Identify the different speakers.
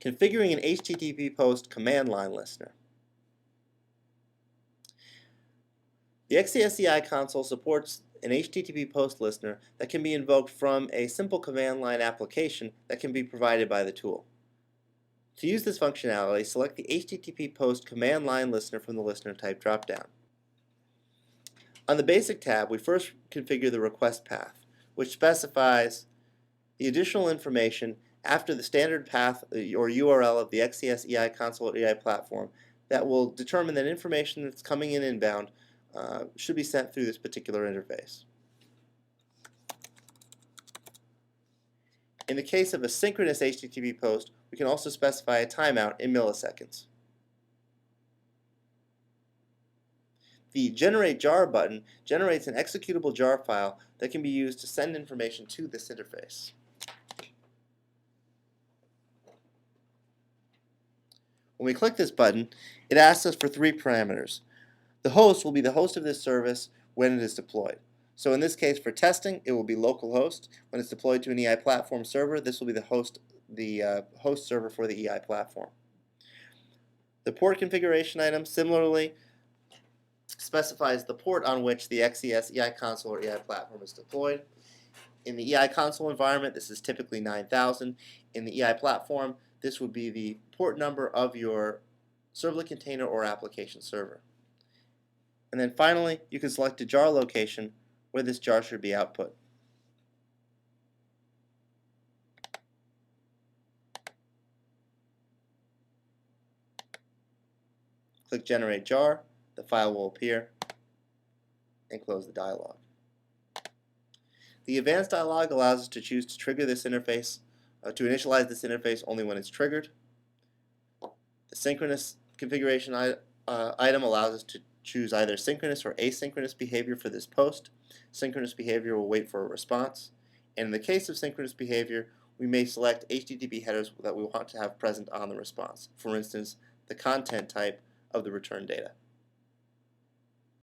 Speaker 1: Configuring an HTTP post command line listener. The XCS eiConsole supports an HTTP post listener that can be invoked from a simple command line application that can be provided by the tool. To use this functionality, select the HTTP post command line listener from the listener type dropdown. On the Basic tab, we first configure the request path, which specifies the additional information after the standard path or URL of the XCS eiConsole or EI platform that will determine that information that's coming in inbound should be sent through this particular interface. In the case of a synchronous HTTP post, we can also specify a timeout in milliseconds. The Generate Jar button generates an executable jar file that can be used to send information to this interface. When we click this button, it asks us for 3 parameters. The host will be the host of this service when it is deployed. So in this case, for testing, it will be localhost. When it's deployed to an EI platform server, this will be the host server for the EI platform. The port configuration item similarly specifies the port on which the XCS eiConsole or EI platform is deployed. In the eiConsole environment, this is typically 9000. In the EI platform, this would be the port number of your servlet container or application server. And then finally, you can select a jar location where this jar should be output. Click Generate Jar, the file will appear, and close the dialog. The Advanced dialog allows us to choose to trigger this interface, to initialize this interface only when it's triggered. The Synchronous configuration item allows us to choose either synchronous or asynchronous behavior for this post. Synchronous behavior will wait for a response. And in the case of synchronous behavior, we may select HTTP headers that we want to have present on the response. For instance, the content type of the return data.